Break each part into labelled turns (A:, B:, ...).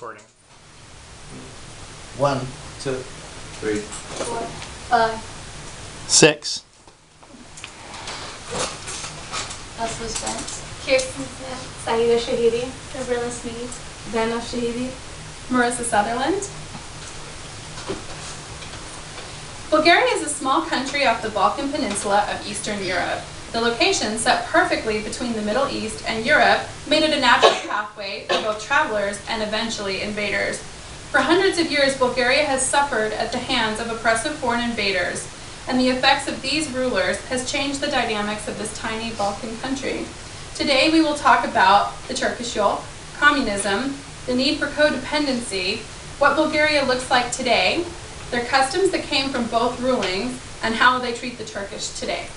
A: recording.
B: 1, 2, 3,
C: 4, 5.
A: 6.
C: Leslie Spence. Kirsten Smith. Saida Shahidi. Gabriela Smead. Dana Shahidi. Marissa Sutherland. Bulgaria is a small country off the Balkan Peninsula of Eastern Europe. The location, set perfectly between the Middle East and Europe, made it a natural pathway for both travelers and eventually invaders. For hundreds of years, Bulgaria has suffered at the hands of oppressive foreign invaders, and the effects of these rulers has changed the dynamics of this tiny Balkan country. Today we will talk about the Turkish yoke, communism, the need for codependency, what Bulgaria looks like today, their customs that came from both rulings, and how they treat the Turkish today.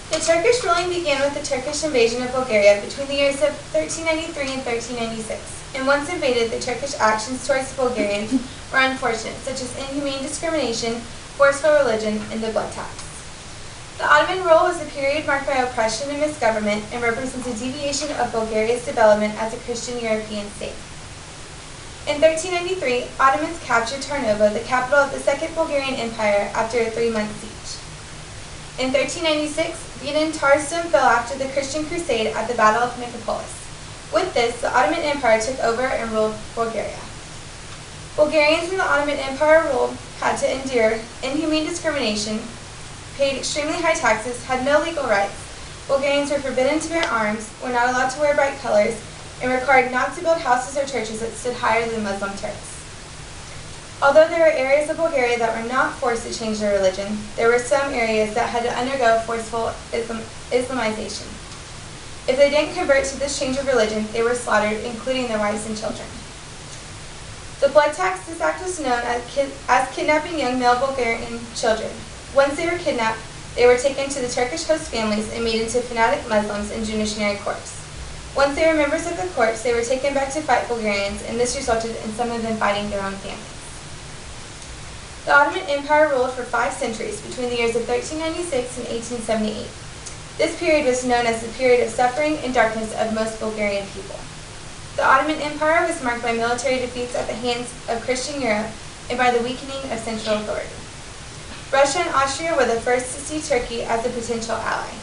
D: The Turkish ruling began with the Turkish invasion of Bulgaria between the years of 1393 and 1396, and once invaded, the Turkish actions towards the Bulgarians were unfortunate, such as inhumane discrimination, forceful religion, and the blood tax. The Ottoman rule was a period marked by oppression and misgovernment and represents a deviation of Bulgaria's development as a Christian European state. In 1393, Ottomans captured Tarnovo, the capital of the Second Bulgarian Empire, after a 3-month siege. In 1396, Vienna and Tarsum fell after the Christian crusade at the Battle of Nicopolis. With this, the Ottoman Empire took over and ruled Bulgaria. Bulgarians in the Ottoman Empire rule had to endure inhumane discrimination, paid extremely high taxes, had no legal rights. Bulgarians were forbidden to bear arms, were not allowed to wear bright colors, and required not to build houses or churches that stood higher than Muslim Turks. Although there were areas of Bulgaria that were not forced to change their religion, there were some areas that had to undergo forceful Islamization. If they didn't convert to this change of religion, they were slaughtered, including their wives and children. The blood tax, this act was known as kidnapping young male Bulgarian children. Once they were kidnapped, they were taken to the Turkish host families and made into fanatic Muslims in Janissary corps. Once they were members of the corps, they were taken back to fight Bulgarians, and this resulted in some of them fighting their own families. The Ottoman Empire ruled for 5 centuries, between the years of 1396 and 1878. This period was known as the period of suffering and darkness of most Bulgarian people. The Ottoman Empire was marked by military defeats at the hands of Christian Europe and by the weakening of central authority. Russia and Austria were the first to see Turkey as a potential ally.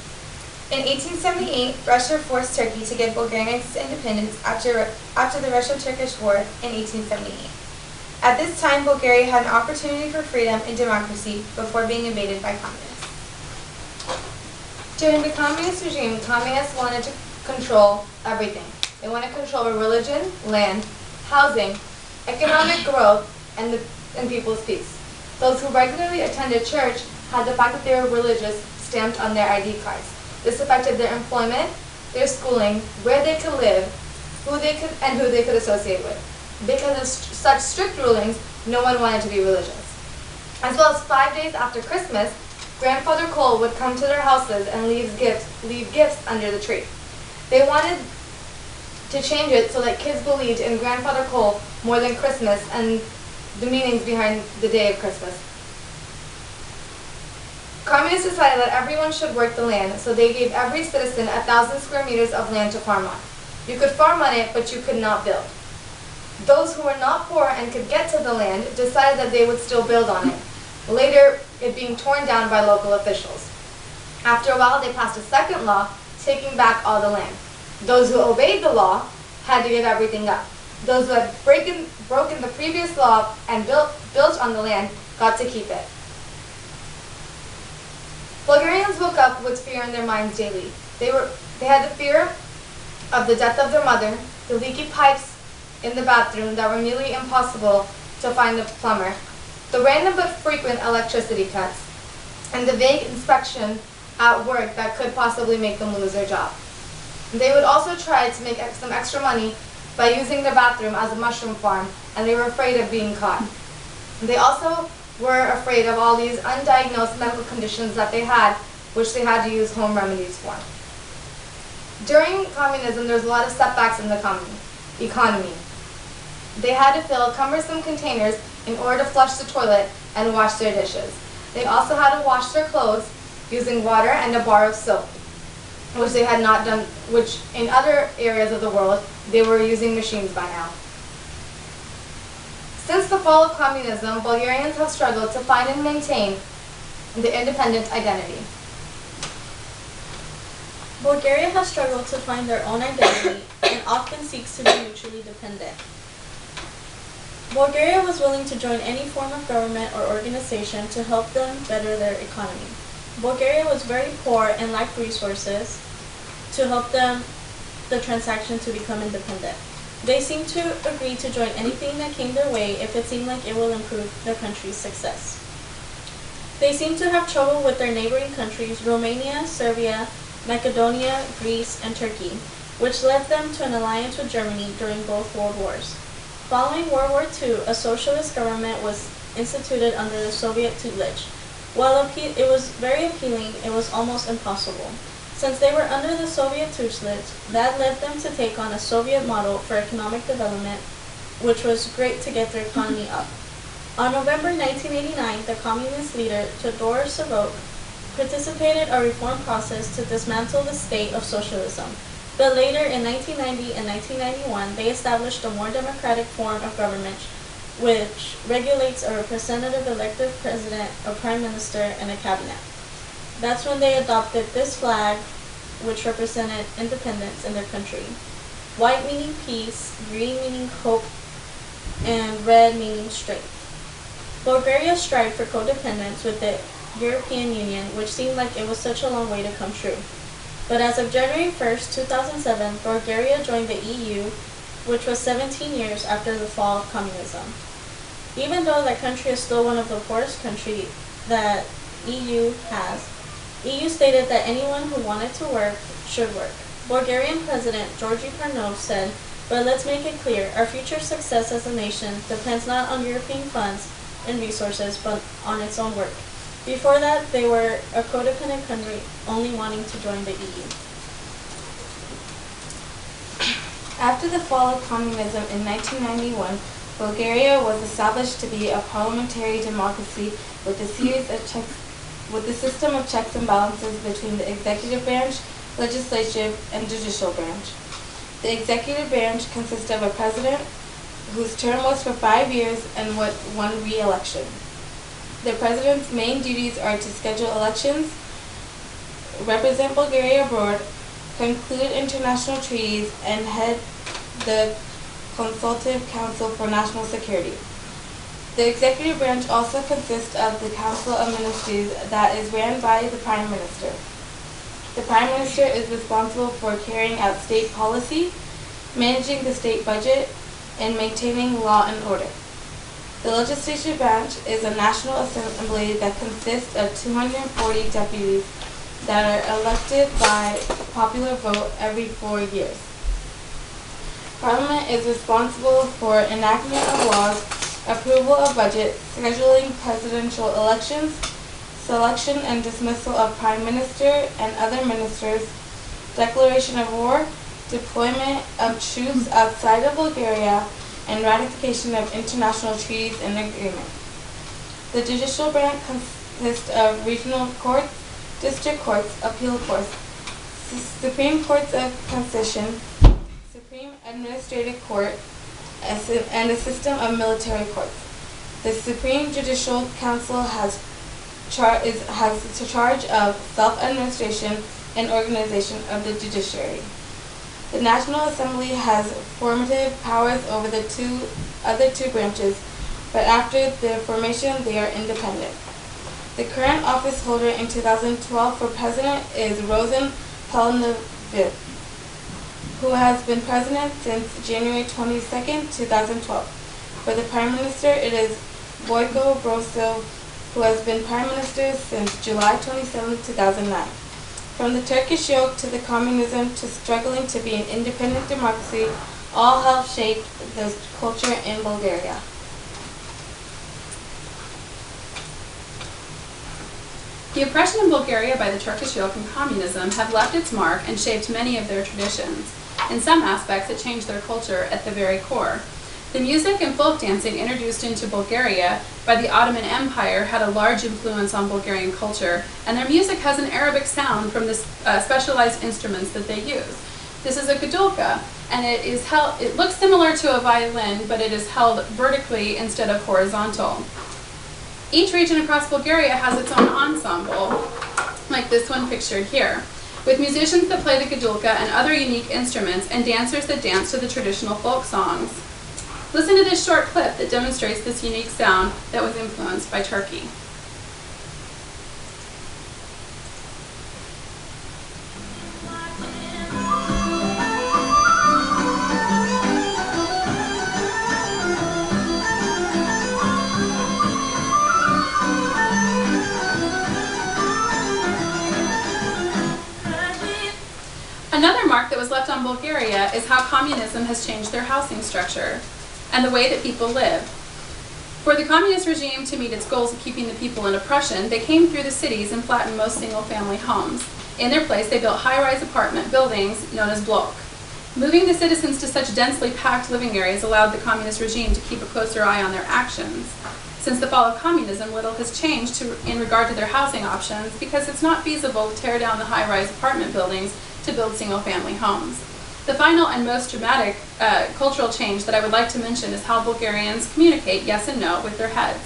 D: In 1878, Russia forced Turkey to give Bulgaria its independence after the Russo-Turkish War in 1878. At this time, Bulgaria had an opportunity for freedom and democracy before being invaded by communists. During the communist regime, communists wanted to control everything. They wanted to control religion, land, housing, economic growth, and people's peace. Those who regularly attended church had the fact that they were religious stamped on their ID cards. This affected their employment, their schooling, where they could live, who they could associate with. Because of such strict rulings, no one wanted to be religious. As well as 5 days after Christmas, Grandfather Cole would come to their houses and leave gifts under the tree. They wanted to change it so that kids believed in Grandfather Cole more than Christmas and the meanings behind the day of Christmas. Communists decided that everyone should work the land, so they gave every citizen 1,000 square meters of land to farm on. You could farm on it, but you could not build. Those who were not poor and could get to the land decided that they would still build on it, later it being torn down by local officials. After a while, they passed a second law, taking back all the land. Those who obeyed the law had to give everything up. Those who had broken the previous law and built on the land got to keep it. Bulgarians woke up with fear in their minds daily. They had the fear of the death of their mother, the leaky pipes in the bathroom that were nearly impossible to find the plumber, the random but frequent electricity cuts, and the vague inspection at work that could possibly make them lose their job. They would also try to make some extra money by using the bathroom as a mushroom farm, and they were afraid of being caught. They also were afraid of all these undiagnosed medical conditions that they had, which they had to use home remedies for. During communism, there was a lot of setbacks in the economy. They had to fill cumbersome containers in order to flush the toilet and wash their dishes. They also had to wash their clothes using water and a bar of soap.
A: which they had not done, which in other areas of the world, they were using machines by now. Since the fall of communism, Bulgarians have struggled to find and maintain the independent identity.
E: Bulgaria has struggled to find their own identity and often seeks to be mutually dependent. Bulgaria was willing to join any form of government or organization to help them better their economy. Bulgaria was very poor and lacked resources to help them the transaction to become independent. They seemed to agree to join anything that came their way if it seemed like it will improve their country's success. They seemed to have trouble with their neighboring countries, Romania, Serbia, Macedonia, Greece, and Turkey, which led them to an alliance with Germany during both World Wars. Following World War II, a socialist government was instituted under the Soviet tutelage. While it was very appealing, it was almost impossible. Since they were under the Soviet tutelage, that led them to take on a Soviet model for economic development, which was great to get their economy up. On November 1989, the communist leader, Todor Savok, participated in a reform process to dismantle the state of socialism. But later, in 1990 and 1991, they established a more democratic form of government, which regulates a representative elected president, a prime minister, and a cabinet. That's when they adopted this flag, which represented independence in their country. White meaning peace, green meaning hope, and red meaning strength. Bulgaria strived for codependence with the European Union, which seemed like it was such a long way to come true. But as of January 1st, 2007, Bulgaria joined the EU, which was 17 years after the fall of communism. Even though that country is still one of the poorest countries that EU has, EU stated that anyone who wanted to work should work. Bulgarian President Georgi Parnov said, "But let's make it clear, our future success as a nation depends not on European funds and resources, but on its own work." Before that, they were a codependent country only wanting to join the EU.
D: After the fall of communism in 1991, Bulgaria was established to be a parliamentary democracy with a system of checks and balances between the executive branch, legislative, and judicial branch. The executive branch consists of a president whose term was for 5 years and won re-election. The president's main duties are to schedule elections, represent Bulgaria abroad, conclude international treaties, and head the Consultative Council for National Security. The executive branch also consists of the Council of Ministries that is ran by the Prime Minister. The Prime Minister is responsible for carrying out state policy, managing the state budget, and maintaining law and order. The legislative branch is a national assembly that consists of 240 deputies that are elected by popular vote every 4 years. Parliament is responsible for enactment of laws, approval of budget, scheduling presidential elections, selection and dismissal of prime minister and other ministers, declaration of war, deployment of troops outside of Bulgaria, and ratification of international treaties and agreements. The judicial branch consists of regional courts, district courts, appeal courts, Supreme Courts of Cassation, Supreme Administrative Court, and a system of military courts. The Supreme Judicial Council has the charge of self-administration and organization of the judiciary. The National Assembly has formative powers over the other two branches, but after their formation they are independent. The current office holder in 2012 for president is Rosen Plahotniuc, who has been president since January 22, 2012. For the prime minister, it is Boyko Borisov, who has been prime minister since July 27, 2009. From the Turkish yoke to the communism to struggling to be an independent democracy, all have shaped the culture in Bulgaria.
C: The oppression in Bulgaria by the Turkish yoke and communism have left its mark and shaped many of their traditions. In some aspects, it changed their culture at the very core. The music and folk dancing introduced into Bulgaria by the Ottoman Empire had a large influence on Bulgarian culture, and their music has an Arabic sound from the specialized instruments that they use. This is a gadulka, and it looks similar to a violin, but it is held vertically instead of horizontal. Each region across Bulgaria has its own ensemble, like this one pictured here, with musicians that play the gadulka and other unique instruments, and dancers that dance to the traditional folk songs. Listen to this short clip that demonstrates this unique sound that was influenced by Turkey. Another mark that was left on Bulgaria is how communism has changed their housing structure and the way that people live. For the communist regime to meet its goals of keeping the people in oppression, they came through the cities and flattened most single-family homes. In their place, they built high-rise apartment buildings known as blok. Moving the citizens to such densely packed living areas allowed the communist regime to keep a closer eye on their actions. Since the fall of communism, little has changed in regard to their housing options because it's not feasible to tear down the high-rise apartment buildings to build single-family homes. The final and most dramatic cultural change that I would like to mention is how Bulgarians communicate yes and no with their heads.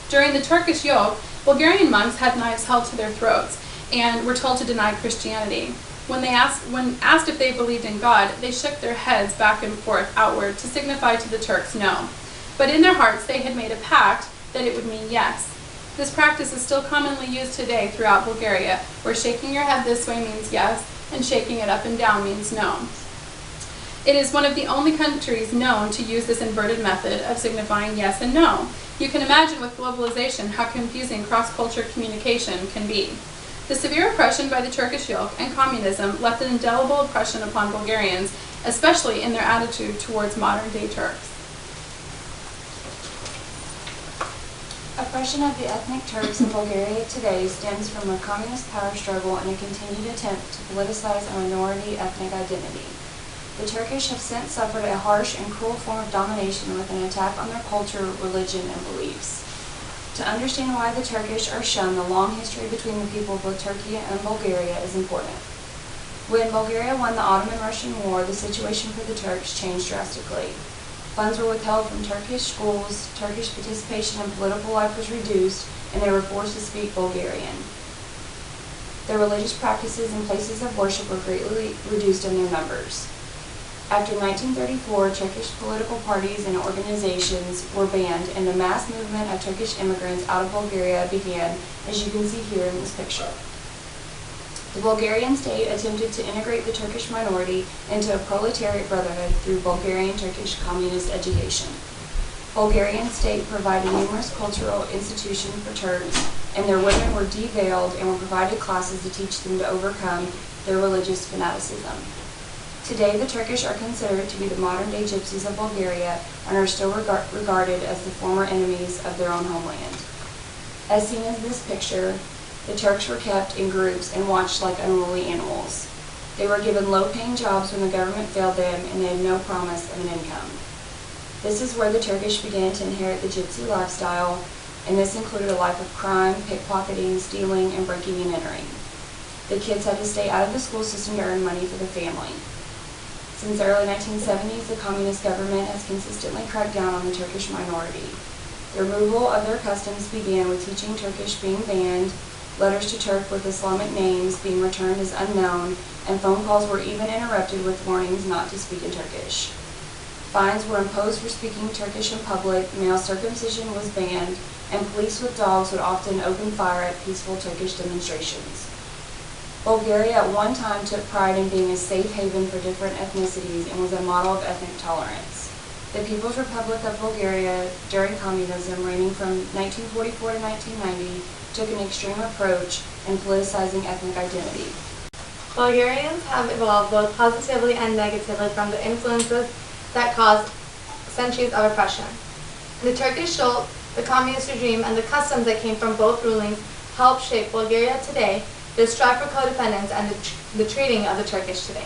C: During the Turkish yoke, Bulgarian monks had knives held to their throats and were told to deny Christianity. When asked if they believed in God, they shook their heads back and forth outward to signify to the Turks no. But in their hearts they had made a pact that it would mean yes. This practice is still commonly used today throughout Bulgaria, where shaking your head this way means yes, and shaking it up and down means no. It is one of the only countries known to use this inverted method of signifying yes and no. You can imagine with globalization how confusing cross-culture communication can be. The severe oppression by the Turkish yoke and communism left an indelible impression upon Bulgarians, especially in their attitude towards modern-day Turks.
F: Oppression of the ethnic Turks in Bulgaria today stems from a communist power struggle and a continued attempt to politicize a minority ethnic identity. The Turkish have since suffered a harsh and cruel form of domination with an attack on their culture, religion, and beliefs. To understand why the Turkish are shown the long history between the people of both Turkey and Bulgaria is important. When Bulgaria won the Ottoman-Russian War, the situation for the Turks changed drastically. Funds were withheld from Turkish schools, Turkish participation in political life was reduced, and they were forced to speak Bulgarian. Their religious practices and places of worship were greatly reduced in their numbers. After 1934, Turkish political parties and organizations were banned, and the mass movement of Turkish immigrants out of Bulgaria began, as you can see here in this picture. The Bulgarian state attempted to integrate the Turkish minority into a proletariat brotherhood through Bulgarian-Turkish communist education. Bulgarian state provided numerous cultural institutions for Turks, and their women were de-veiled and were provided classes to teach them to overcome their religious fanaticism. Today, the Turkish are considered to be the modern-day gypsies of Bulgaria and are still regarded as the former enemies of their own homeland. As seen in this picture, the Turks were kept in groups and watched like unruly animals. They were given low-paying jobs when the government failed them, and they had no promise of an income. This is where the Turkish began to inherit the gypsy lifestyle, and this included a life of crime, pickpocketing, stealing, and breaking and entering. The kids had to stay out of the school system to earn money for the family. Since the early 1970s, the communist government has consistently cracked down on the Turkish minority. The removal of their customs began with teaching Turkish being banned, letters to Turk with Islamic names being returned as unknown, and phone calls were even interrupted with warnings not to speak in Turkish. Fines were imposed for speaking Turkish in public, male circumcision was banned, and police with dogs would often open fire at peaceful Turkish demonstrations. Bulgaria at one time took pride in being a safe haven for different ethnicities and was a model of ethnic tolerance. The People's Republic of Bulgaria, during communism, reigning from 1944 to 1990, took an extreme approach in politicizing ethnic identity.
A: Bulgarians have evolved both positively and negatively from the influences that caused centuries of oppression. The Turkish yoke, the communist regime, and the customs that came from both rulings helped shape Bulgaria today, the strive for codependence, and the treating of the Turkish today.